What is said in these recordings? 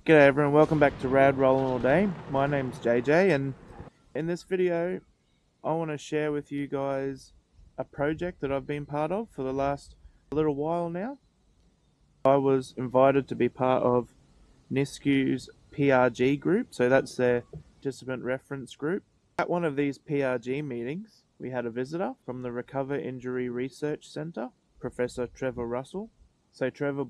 G'day everyone, welcome back to RollinAllDay. My name's JJ, and in this video I want to share with you guys a project that I've been part of for the last little while now. I was invited to be part of NISQ's PRG group, so that's their participant reference group. At one of these PRG meetings, we had a visitor from the Recover Injury Research Centre, Professor Trevor Russell. So Trevor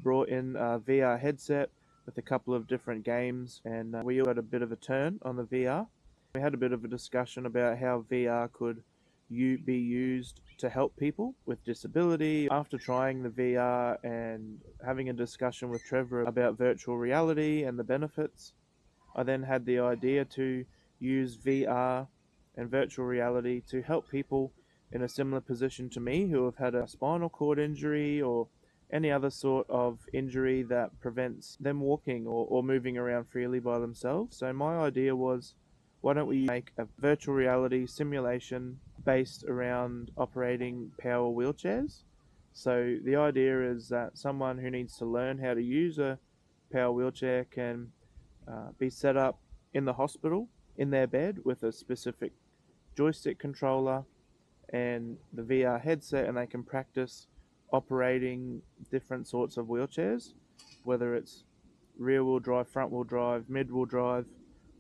brought in a VR headset with a couple of different games, and we all got a bit of a turn on the VR. We had a bit of a discussion about how VR could be used to help people with disability. After trying the VR and having a discussion with Trevor about virtual reality and the benefits, I then had the idea to use VR and virtual reality to help people in a similar position to me who have had a spinal cord injury or any other sort of injury that prevents them walking or moving around freely by themselves. So my idea was, why don't we make a virtual reality simulation based around operating power wheelchairs? So the idea is that someone who needs to learn how to use a power wheelchair can be set up in the hospital in their bed with a specific joystick controller and the VR headset, and they can practice operating different sorts of wheelchairs, whether it's rear wheel drive, front wheel drive, mid wheel drive,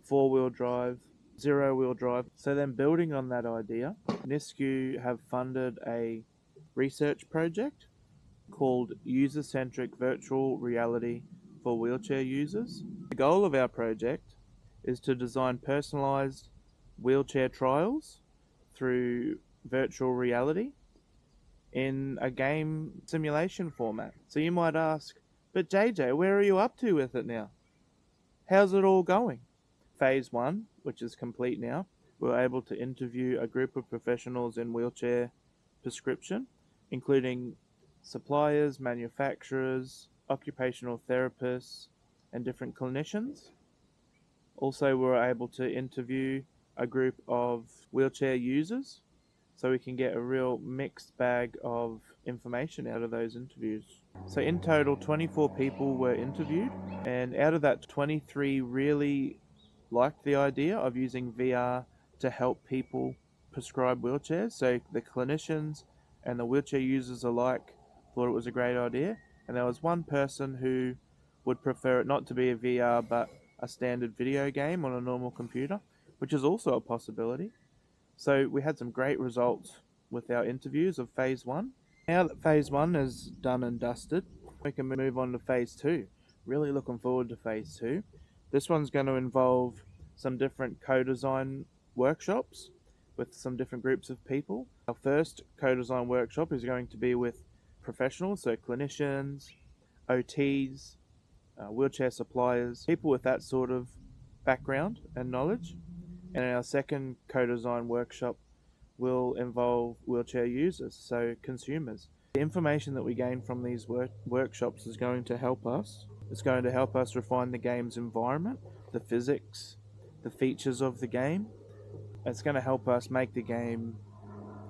4-wheel drive, 0-wheel drive. So then, building on that idea, NISQ have funded a research project called User-Centric Virtual Reality for Wheelchair Users. The goal of our project is to design personalized wheelchair trials through virtual reality in a game simulation format. So you might ask, but JJ, where are you up to with it now? How's it all going? Phase 1, which is complete now, we're able to interview a group of professionals in wheelchair prescription, including suppliers, manufacturers, occupational therapists, and different clinicians. Also, we're able to interview a group of wheelchair users, so we can get a real mixed bag of information out of those interviews. So in total, 24 people were interviewed, and out of that, 23 really liked the idea of using VR to help people prescribe wheelchairs. So the clinicians and the wheelchair users alike thought it was a great idea, and there was one person who would prefer it not to be a VR but a standard video game on a normal computer, which is also a possibility. So we had some great results with our interviews of phase 1. Now that phase 1 is done and dusted, we can move on to phase 2. Really looking forward to phase 2. This one's going to involve some different co-design workshops with some different groups of people. Our first co-design workshop is going to be with professionals, so clinicians, OTs, wheelchair suppliers, people with that sort of background and knowledge. And our second co-design workshop will involve wheelchair users, so consumers. The information that we gain from these workshops is going to help us. It's going to help us refine the game's environment, the physics, the features of the game. It's going to help us make the game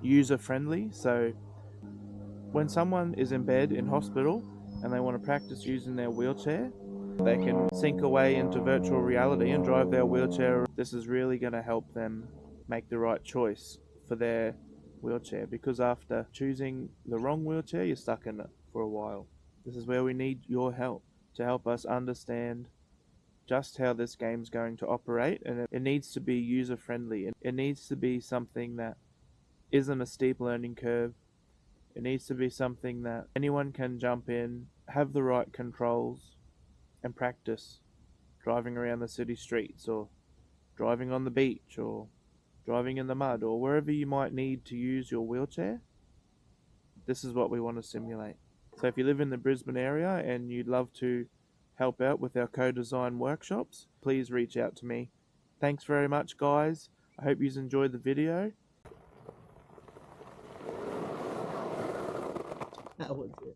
user-friendly, so when someone is in bed in hospital and they want to practice using their wheelchair, they can sink away into virtual reality and drive their wheelchair. This is really going to help them make the right choice for their wheelchair, because after choosing the wrong wheelchair, you're stuck in it for a while. This is where we need your help to help us understand just how this game's going to operate, and it needs to be user-friendly. It needs to be something that isn't a steep learning curve. It needs to be something that anyone can jump in, have the right controls, and practice driving around the city streets, or driving on the beach, or driving in the mud, or wherever you might need to use your wheelchair. This is what we want to simulate. So if you live in the Brisbane area and you'd love to help out with our co-design workshops, please reach out to me. Thanks very much, guys. I hope you enjoyed the video. That was it.